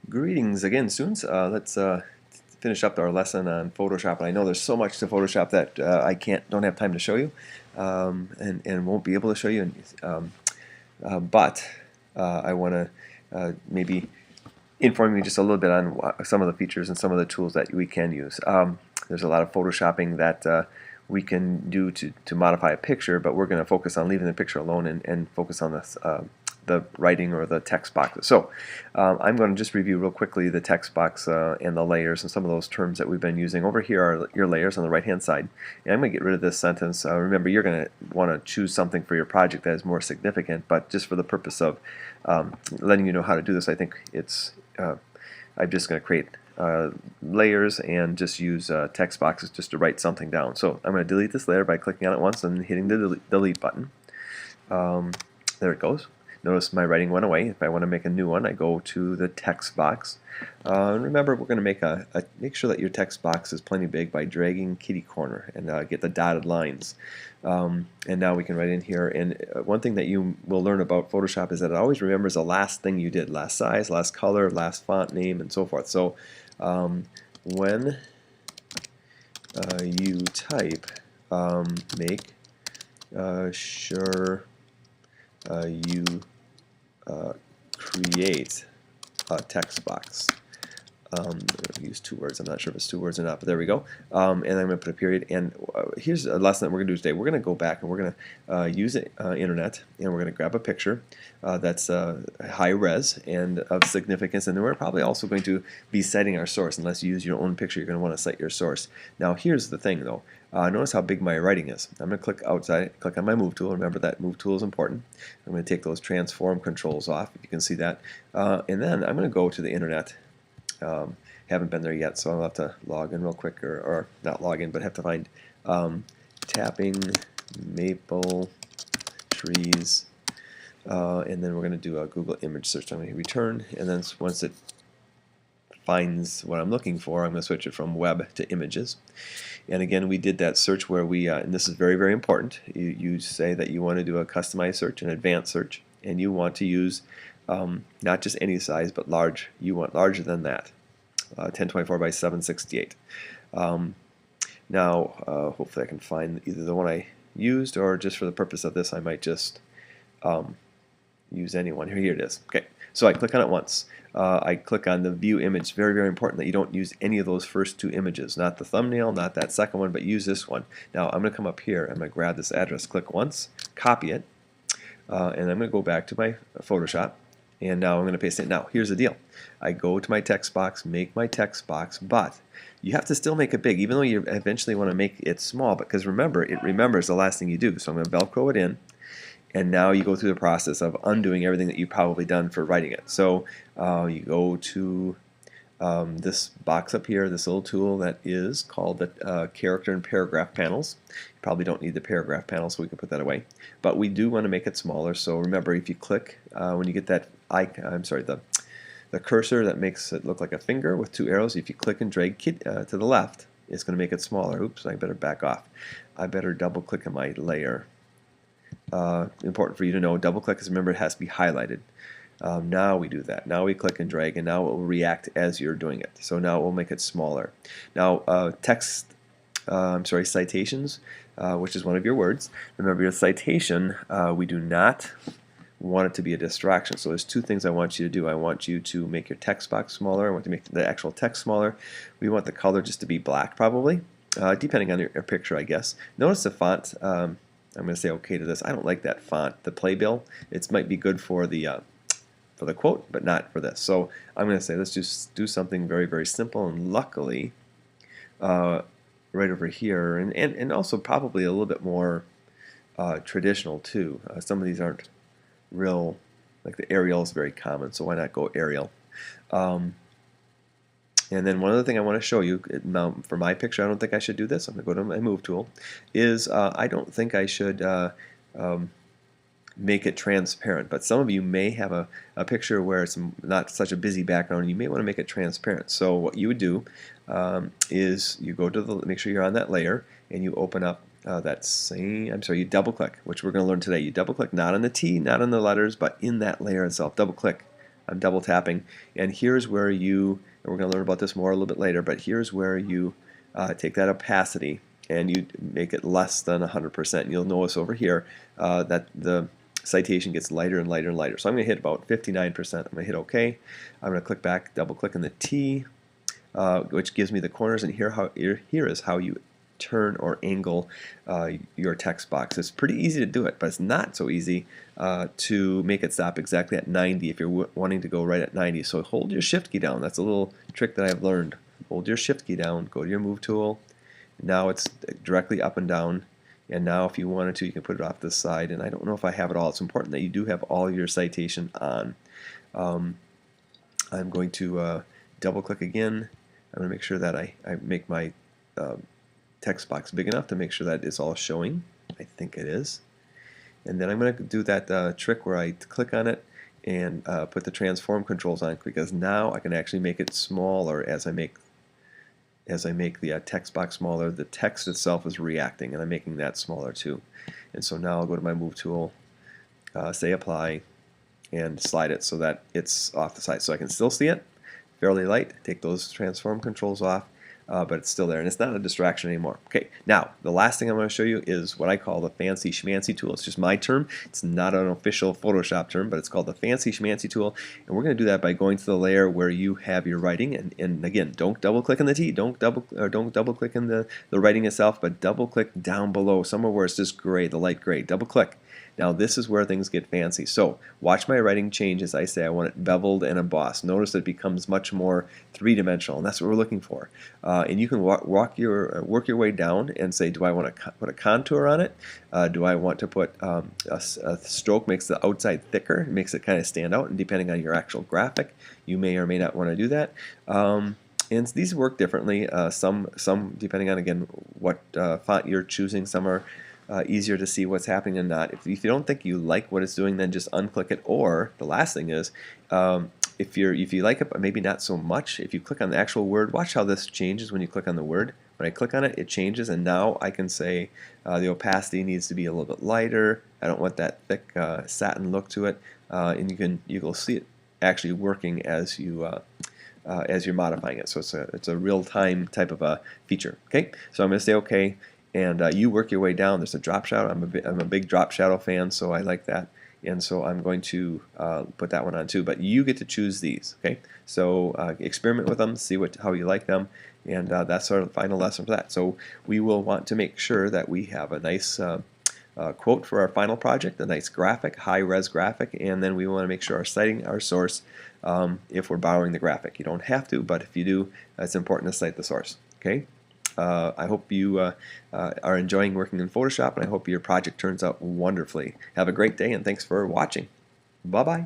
Greetings again, students. Let's finish up our lesson on Photoshop. And I know there's so much to Photoshop that I don't have time to show you, and won't be able to show you. But I want to maybe inform you just a little bit on some of the features and some of the tools that we can use. There's a lot of Photoshopping that we can do to modify a picture, but we're going to focus on leaving the picture alone and focus on this. The writing or the text boxes. So I'm going to just review real quickly the text box and the layers and some of those terms that we've been using. Over here are your layers on the right hand side, and I'm going to get rid of this sentence. Remember, you're going to want to choose something for your project that is more significant, but just for the purpose of letting you know how to do this, I think it's I'm just going to create layers and just use text boxes just to write something down. So I'm going to delete this layer by clicking on it once and hitting the delete button. There it goes. Notice my writing went away. If I want to make a new one, I go to the text box. Remember, we're going to make sure that your text box is plenty big by dragging kitty corner and get the dotted lines. And now we can write in here. And one thing that you will learn about Photoshop is that it always remembers the last thing you did: last size, last color, last font name, and so forth. So when you type, make sure you create a text box. Use two words. I'm not sure if it's two words or not, but there we go. And I'm going to put a period. And here's a lesson that we're going to do today. We're going to go back and we're going to use the internet, and we're going to grab a picture that's high res and of significance. And then we're probably also going to be citing our source. Unless you use your own picture, you're going to want to cite your source. Now, here's the thing, though. Notice how big my writing is. I'm going to click outside, click on my move tool. Remember that move tool is important. I'm going to take those transform controls off, if you can see that. And then I'm going to go to the internet. Haven't been there yet, so I'll have to log in real quick, or not log in, but have to find tapping maple trees, and then we're going to do a Google image search. I'm going to return, and then once it finds what I'm looking for, I'm going to switch it from web to images. And again, we did that search where we, and this is very, very important, you say that you want to do a customized search, an advanced search, and you want to use not just any size, but large. You want larger than that, 1024 by 768. Now, hopefully I can find either the one I used, or just for the purpose of this, I might just use anyone. Here it is. Okay, so I click on it once. I click on the view image. Very, very important that you don't use any of those first two images, not the thumbnail, not that second one, but use this one. Now I'm going to come up here. I'm going to grab this address, click once, copy it, and I'm going to go back to my Photoshop. And now I'm going to paste it. Now, here's the deal. I go to my text box, make my text box, but you have to still make it big, even though you eventually want to make it small, because remember, it remembers the last thing you do. So I'm going to Velcro it in, and now you go through the process of undoing everything that you've probably done for writing it. So you go to this box up here, this little tool that is called the character and paragraph panels. You probably don't need the paragraph panel, so we can put that away. But we do want to make it smaller. So remember, if you click, when you get that icon, the cursor that makes it look like a finger with two arrows, if you click and drag to the left, it's going to make it smaller. Oops, I better back off. I better double click on my layer. Important for you to know, double click, because remember, it has to be highlighted. Now we do that. Now we click and drag, and now it will react as you're doing it. So now it will make it smaller. Now citations, which is one of your words. Remember, your citation, we do not want it to be a distraction. So there's two things I want you to do. I want you to make your text box smaller. I want to make the actual text smaller. We want the color just to be black, probably, depending on your picture, I guess. Notice the font. I'm going to say OK to this. I don't like that font, the playbill. It might be good for the quote, but not for this. So I'm going to say let's just do something very, very simple, and luckily right over here, and also probably a little bit more traditional too. Some of these aren't real, like the Arial is very common, so why not go Arial? And then one other thing I want to show you, now for my picture, I don't think I should do this. I'm going to go to my move tool, is I don't think I should make it transparent, but some of you may have a picture where it's not such a busy background, and you may want to make it transparent. So what you would do is you go to make sure you're on that layer, and you open up you double click, which we're going to learn today. You double click not on the T, not on the letters, but in that layer itself. Double click I'm double tapping, and here's where you, and we're going to learn about this more a little bit later, but here's where you take that opacity and you make it less than 100%. You'll notice over here that the citation gets lighter and lighter and lighter. So I'm going to hit about 59%. I'm going to hit OK. I'm going to click back, double click on the T, which gives me the corners, and here is how you turn or angle your text box. It's pretty easy to do it, but it's not so easy to make it stop exactly at 90 if you're wanting to go right at 90. So hold your shift key down. That's a little trick that I've learned. Hold your shift key down, go to your move tool. Now it's directly up and down, and now if you wanted to, you can put it off this side, and I don't know if I have it all. It's important that you do have all your citation on. I'm going to double click again. I'm going to make sure that I make my text box big enough to make sure that it's all showing. I think it is. And then I'm going to do that trick where I click on it and put the transform controls on, because now I can actually make it smaller as I make the text box smaller. The text itself is reacting, and I'm making that smaller too. And so now I'll go to my move tool, say apply, and slide it so that it's off the side. So I can still see it, fairly light. Take those transform controls off, but it's still there, and it's not a distraction anymore. Okay, now the last thing I'm going to show you is what I call the fancy schmancy tool. It's just my term. It's not an official Photoshop term, but it's called the fancy schmancy tool, and we're going to do that by going to the layer where you have your writing, and again, don't double click on the T, don't double click in the writing itself, but double click down below, somewhere where it's just gray, the light gray. Double click. Now this is where things get fancy. So watch my writing change as I say I want it beveled and embossed. Notice it becomes much more three-dimensional, and that's what we're looking for. And you can work your way down and say, do I want to put a contour on it? Do I want to put a stroke makes the outside thicker, it makes it kind of stand out, and depending on your actual graphic, you may or may not want to do that. And these work differently. Some depending on, again, what font you're choosing. Some are easier to see what's happening and not. If you don't think you like what it's doing, then just unclick it. Or the last thing is, if you like it but maybe not so much, if you click on the actual word, watch how this changes when you click on the word. When I click on it, it changes, and now I can say the opacity needs to be a little bit lighter. I don't want that thick satin look to it, and you'll see it actually working as you're modifying it. So it's a real-time type of a feature. Okay, so I'm going to say OK. And you work your way down. There's a drop shadow. I'm a big drop shadow fan, so I like that. And so I'm going to put that one on too. But you get to choose these. Okay, so experiment with them, see how you like them, and that's sort of the final lesson for that. So we will want to make sure that we have a nice quote for our final project, a nice graphic, high-res graphic, and then we want to make sure citing our source if we're borrowing the graphic. You don't have to, but if you do, it's important to cite the source. Okay. I hope you are enjoying working in Photoshop, and I hope your project turns out wonderfully. Have a great day, and thanks for watching. Bye-bye.